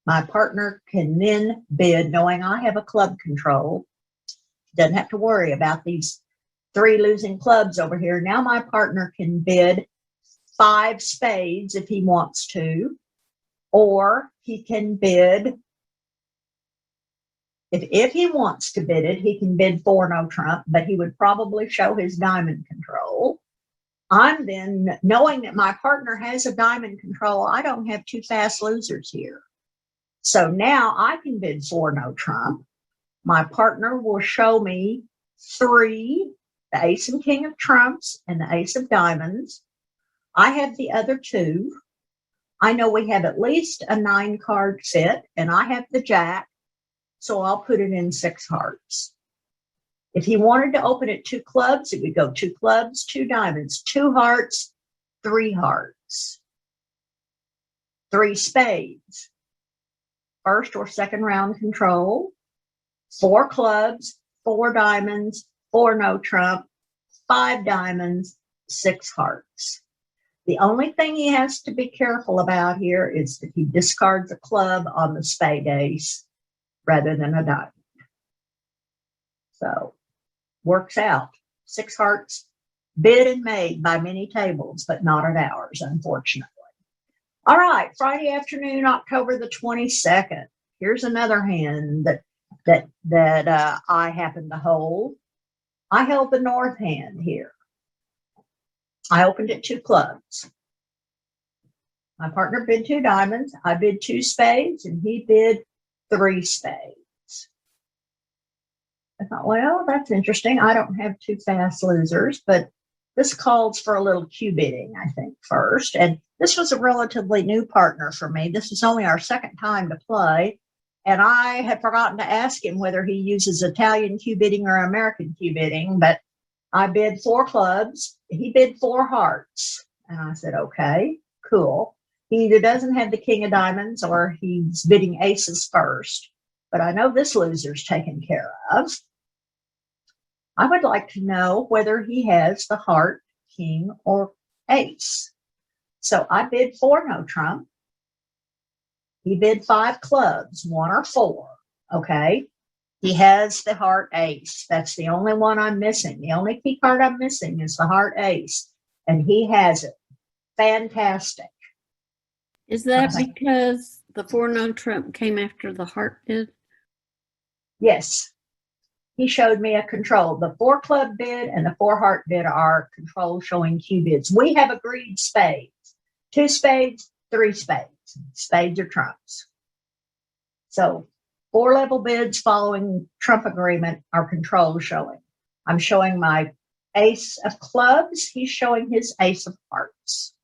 My partner can then bid, knowing I have a club control. Doesn't have to worry about these 3 losing clubs over here. Now my partner can bid 5 spades if he wants to, or he can bid, if he wants to bid it, he can bid 4 no trump, but he would probably show his diamond control. I'm then, knowing that my partner has a diamond control, I don't have 2 fast losers here. So now I can bid 4 no trump. My partner will show me 3, the ace and king of trumps and the ace of diamonds. I have the other 2. I know we have at least a 9 card fit, and I have the jack, so I'll put it in 6 hearts. If he wanted to open it 2 clubs, it would go 2 clubs, 2 diamonds, 2 hearts, 3 hearts, 3 spades, first or second round control, 4 clubs, 4 diamonds, 4 no trump, 5 diamonds, 6 hearts. The only thing he has to be careful about here is that he discards a club on the spade ace rather than a diamond. So, works out. 6 hearts, bid and made by many tables, but not at ours, unfortunately. All right, Friday afternoon, October the 22nd. Here's another hand that I happen to hold. I held the north hand here. I opened it 2 clubs. My partner bid 2 diamonds. I bid 2 spades, and he bid 3 spades. I thought, well, that's interesting. I don't have 2 fast losers, but this calls for a little cue bidding, I think, first. And this was a relatively new partner for me. This is only our 2nd time to play. And I had forgotten to ask him whether he uses Italian cue bidding or American cue bidding, but I bid 4 clubs. He bid 4 hearts. And I said, okay, cool. He either doesn't have the king of diamonds or he's bidding aces first. But I know this loser's taken care of. I would like to know whether he has the heart, king, or ace. So I bid 4 no trump. He bid 5 clubs, 1 or 4. Okay. He has the heart ace. That's the only one I'm missing. The only key card I'm missing is the heart ace. And he has it. Fantastic. Is that because the 4 no trump came after the heart bid? Yes. He showed me a control. The 4 club bid and the 4 heart bid are control showing cue bids. We have agreed spades. 2 spades, 3 spades. Spades or trumps. So 4 level bids following trump agreement are control showing. I'm showing my ace of clubs. He's showing his ace of hearts.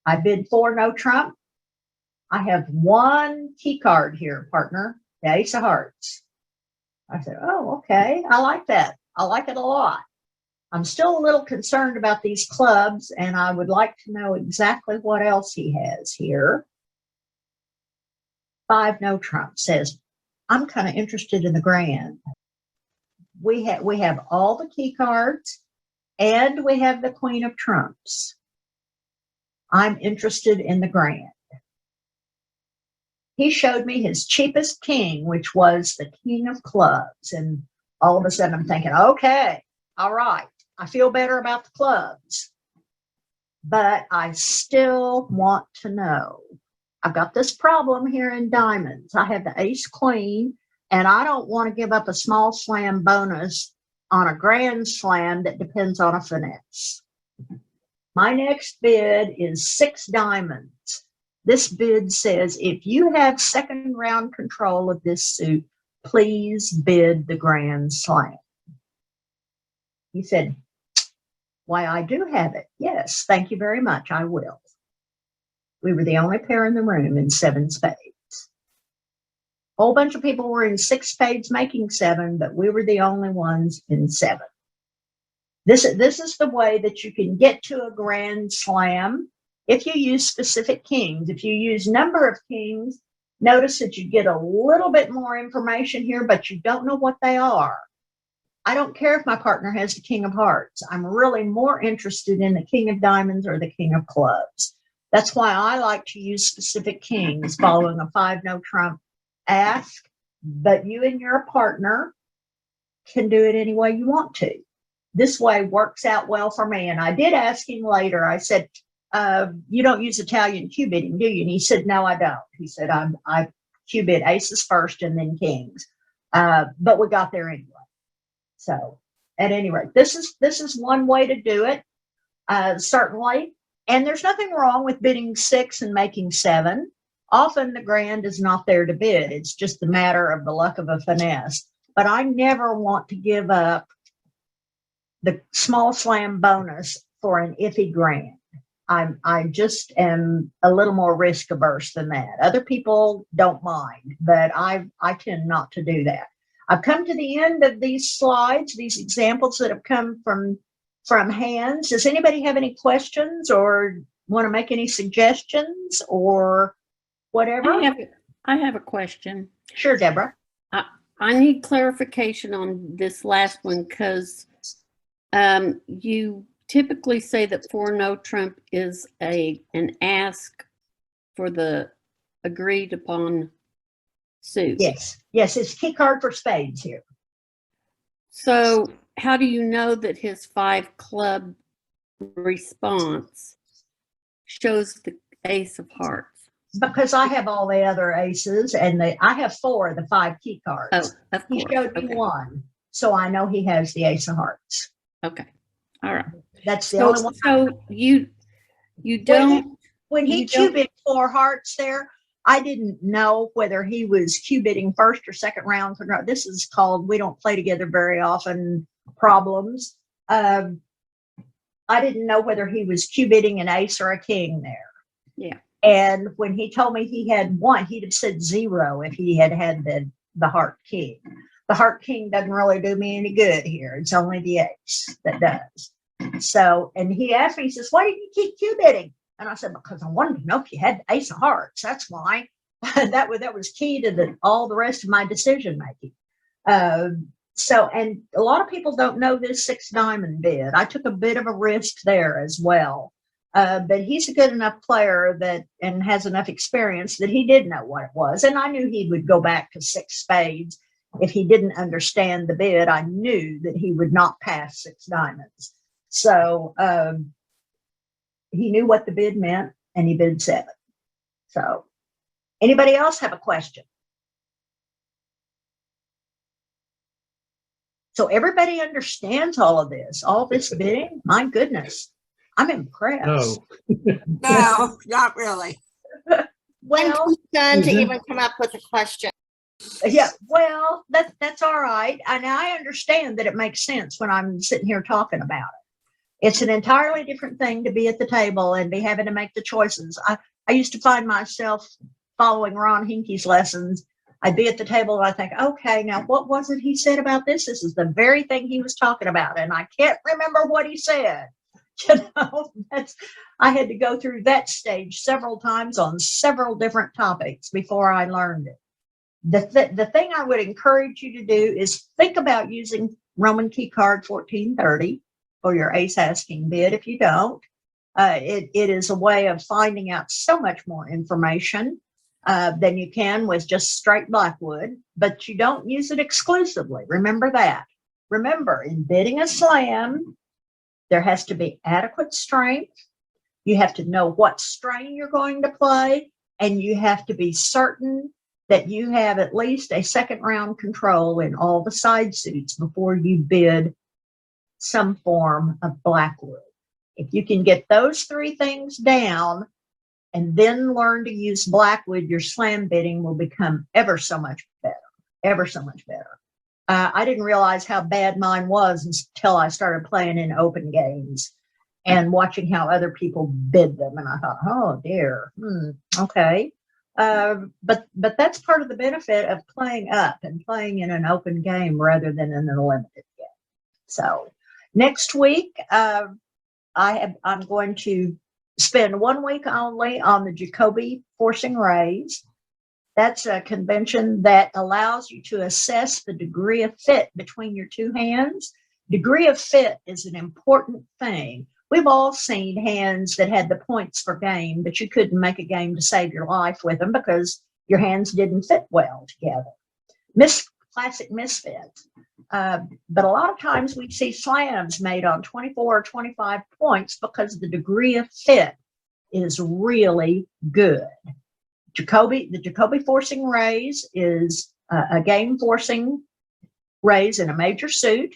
I bid 4 no trump. I have 1 key card here, partner, the ace of hearts. I said, oh, okay. I like that. I like it a lot. I'm still a little concerned about these clubs, and I would like to know exactly what else he has here. 5 no trump says, I'm kind of interested in the grand. We have all the key cards, and we have the queen of trumps. I'm interested in the grand. He showed me his cheapest king, which was the king of clubs. And all of a sudden I'm thinking, okay, all right, I feel better about the clubs, but I still want to know. I've got this problem here in diamonds. I have the ace queen, and I don't want to give up a small slam bonus on a grand slam that depends on a finesse. My next bid is 6 diamonds. This bid says, if you have second round control of this suit, please bid the grand slam. He said, why, I do have it. Yes, thank you very much. I will. We were the only pair in the room in 7 spades. A whole bunch of people were in 6 spades making 7, but we were the only ones in 7. This is the way that you can get to a grand slam if you use specific kings. If you use number of kings, notice that you get a little bit more information here, but you don't know what they are. I don't care if my partner has the king of hearts. I'm really more interested in the king of diamonds or the king of clubs. That's why I like to use specific kings following a 5 no trump ask, but you and your partner can do it any way you want to. This way works out well for me. And I did ask him later, I said, you don't use Italian cue bidding, do you? And he said, no, I don't. He said, I cue bid aces first and then kings. But we got there anyway. So at any rate, this is one way to do it, certainly. And there's nothing wrong with bidding 6 and making 7. Often the grand is not there to bid. It's just a matter of the luck of a finesse. But I never want to give up the small slam bonus for an iffy grand. I just am a little more risk averse than that. Other people don't mind, but I tend not to do that. I've come to the end of these slides, these examples that have come from hands. Does anybody have any questions or want to make any suggestions or whatever? I have a question. Sure, Deborah. I need clarification on this last one because you typically say that 4 no trump is an ask for the agreed upon suit. Yes, it's key card for spades here. So how do you know that his 5 club response shows the ace of hearts? Because I have all the other aces and I have 4 of the 5 key cards. Oh, of He course. showed me Okay. 1, so I know he has the ace of hearts. Okay. All right. That's the only one. So you don't. When he you don't- cubed 4 hearts there, I didn't know whether he was cubitting first or second round. This is called, we don't play together very often, problems. I didn't know whether he was cubitting an ace or a king there. Yeah. And when he told me he had 1, he'd have said 0 if he had the heart king. The heart king doesn't really do me any good here. It's only the ace that does. So, and he asked me, he says, why did you keep cubitting? And I said, because I wanted to know if you had the ace of hearts. That's why. that was key to all the rest of my decision making. So, and a lot of people don't know this 6 diamond bid. I took a bit of a risk there as well. But he's a good enough player and has enough experience that he did know what it was. And I knew he would go back to 6 spades. If he didn't understand the bid, I knew that he would not pass 6 diamonds. So he knew what the bid meant and he bid 7. So anybody else have a question? So everybody understands all of this, all this bidding. My goodness, I'm impressed. No. No, not really. Well, I'm too done to Mhm. even come up with a question. yeah, well, that's all right. And I understand that it makes sense when I'm sitting here talking about it. It's an entirely different thing to be at the table and be having to make the choices. I used to find myself following Ron Hinkey's lessons. I'd be at the table and I think, okay, now what was it he said about this? This is the very thing he was talking about. And I can't remember what he said. You know, I had to go through that stage several times on several different topics before I learned it. The thing I would encourage you to do is think about using Roman key card 1430 for your ace asking bid. If you don't, it is a way of finding out so much more information than you can with just straight Blackwood, but you don't use it exclusively. Remember that. Remember, in bidding a slam, There has to be adequate strength. You have to know what strain you're going to play, and you have to be certain that you have at least a second round control in all the side suits before you bid some form of Blackwood. If you can get those three things down and then learn to use Blackwood, your slam bidding will become ever so much better, ever so much better. I didn't realize how bad mine was until I started playing in open games and watching how other people bid them. And I thought, oh dear, okay. But that's part of the benefit of playing up and playing in an open game rather than in a limited game. So next week, I'm going to spend 1 week only on the Jacoby forcing raise. That's a convention that allows you to assess the degree of fit between your two hands. Degree of fit is an important thing. We've all seen hands that had the points for game, but you couldn't make a game to save your life with them because your hands didn't fit well together. Classic misfit. But a lot of times we see slams made on 24 or 25 points because the degree of fit is really good. The Jacoby forcing raise is a game forcing raise in a major suit,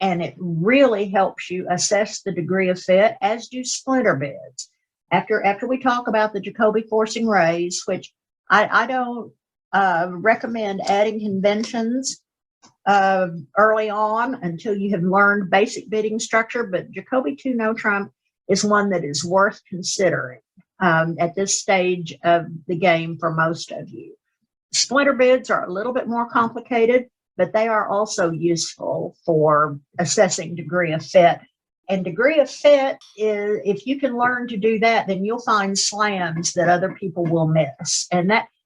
and it really helps you assess the degree of fit, as do splinter bids. After we talk about the Jacoby forcing raise, which I don't recommend adding conventions early on until you have learned basic bidding structure, but Jacoby 2 no trump is one that is worth considering at this stage of the game for most of you. Splinter bids are a little bit more complicated, but they are also useful for assessing degree of fit. And degree of fit is, if you can learn to do that, then you'll find slams that other people will miss.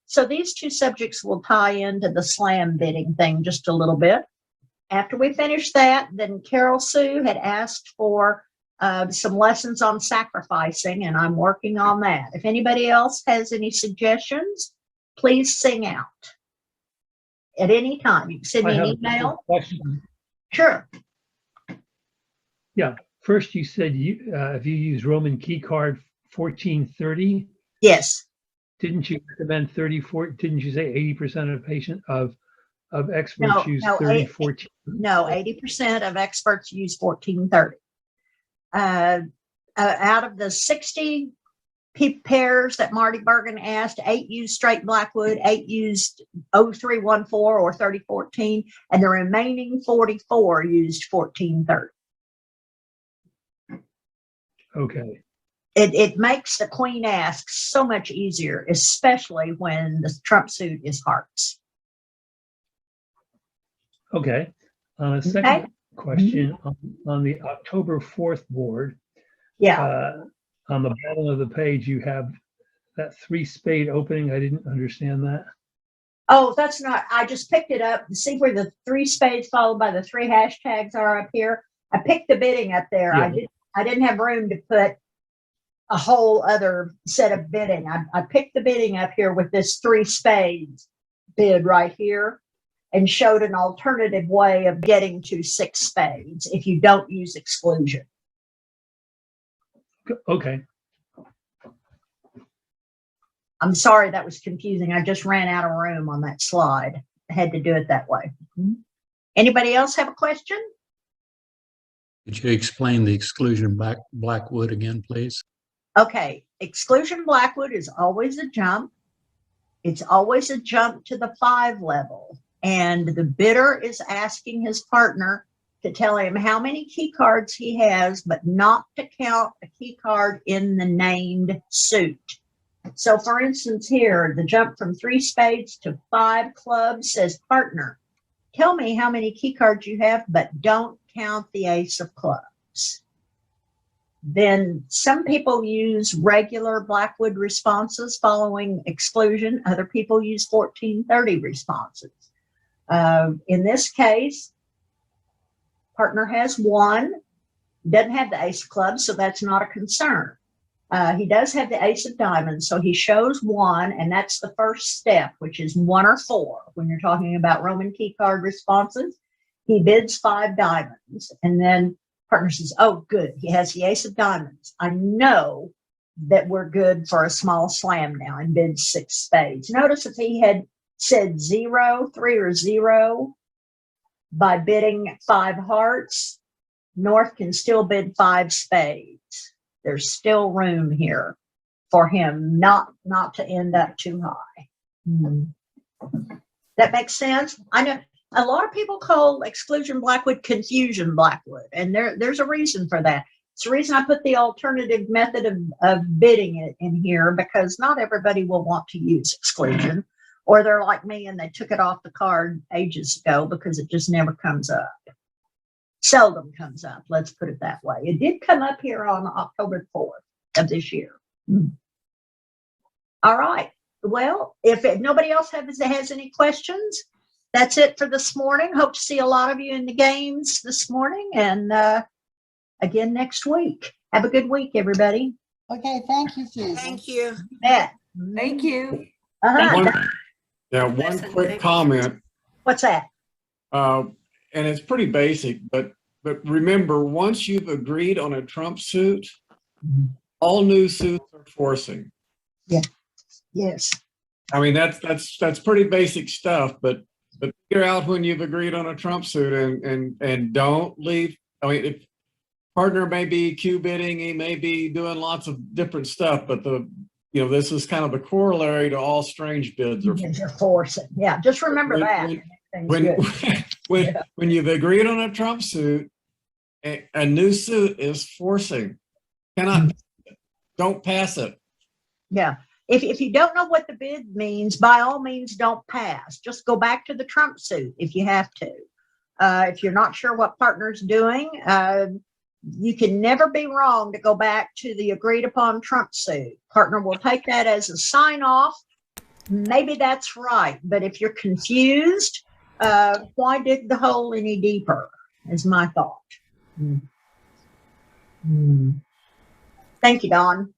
So these two subjects will tie into the slam bidding thing just a little bit. After we finish that, then Carol Sue had asked for some lessons on sacrificing, and I'm working on that. If anybody else has any suggestions, please sing out at any time. You can send me an email. Sure. Yeah. First, you said if you use Roman key card 1430, Yes. didn't you recommend 34? Didn't you say 80% of experts use 3014? No, 80% of experts use 1430. Out of the 60 pairs that Marty Bergen asked, 8 used straight Blackwood, 8 used 0314 or 3014, and the remaining 44 used 1430. Okay. It makes the queen ask so much easier, especially when the trump suit is hearts. Okay. Second question on the October 4th board. Yeah. On the bottom of the page, you have that 3 spade opening. I didn't understand that. Oh, that's not, I just picked it up to see where the 3 spades followed by the 3 hashtags are up here. I picked the bidding up there. Yeah. I didn't have room to put a whole other set of bidding. I picked the bidding up here with this 3 spades bid right here and showed an alternative way of getting to 6 spades if you don't use exclusion. Okay. I'm sorry that was confusing. I just ran out of room on that slide. I had to do it that way. Anybody else have a question? Could you explain the exclusion Blackwood again, please? Okay, exclusion Blackwood is always a jump. It's always a jump to the 5 level. And the bidder is asking his partner to tell him how many key cards he has, but not to count a key card in the named suit. So for instance, here, the jump from 3 spades to 5 clubs says, partner, tell me how many key cards you have, but don't count the ace of clubs. Then some people use regular Blackwood responses following exclusion. Other people use 1430 responses. In this case, partner has 1, doesn't have the ace of clubs, so that's not a concern. He does have the ace of diamonds, so he shows 1, and that's the first step, which is 1 or 4. When you're talking about Roman key card responses, he bids 5 diamonds, and then Partner says, oh, good. He has the ace of diamonds. I know that we're good for a small slam now and bid 6 spades. Notice if he had said 0, 3 or 0 by bidding 5 hearts, North can still bid 5 spades. There's still room here for him not to end up too high. That makes sense? I know a lot of people call Exclusion Blackwood Confusion Blackwood, and there's a reason for that. It's the reason I put the alternative method of bidding it in here, because not everybody will want to use exclusion, or they're like me and they took it off the card ages ago because it just never comes up. Seldom comes up, let's put it that way. It did come up here on October 4th of this year. All right. Well, if nobody else has any questions, that's it for this morning. Hope to see a lot of you in the games this morning, and again next week. Have a good week, everybody. Okay, thank you, Susan. Thank you. Yeah. Thank you. One quick comment, What's that? and it's pretty basic, but remember, once you've agreed on a trump suit, all new suits are forcing. Yes. I mean, that's pretty basic stuff, but figure out when you've agreed on a trump suit and don't leave. I mean, if partner may be Q bidding, he may be doing lots of different stuff, but this is kind of the corollary to all strange bids are You're forcing. Yeah, just remember that. When you've agreed on a trump suit, a new suit is forcing. Don't pass it. Yeah. If you don't know what the bid means, by all means, don't pass. Just go back to the trump suit if you have to. If you're not sure what partner's doing, you can never be wrong to go back to the agreed upon trump suit. Partner will take that as a sign off. Maybe that's right. But if you're confused, why dig the hole any deeper is my thought. Thank you, Dawn.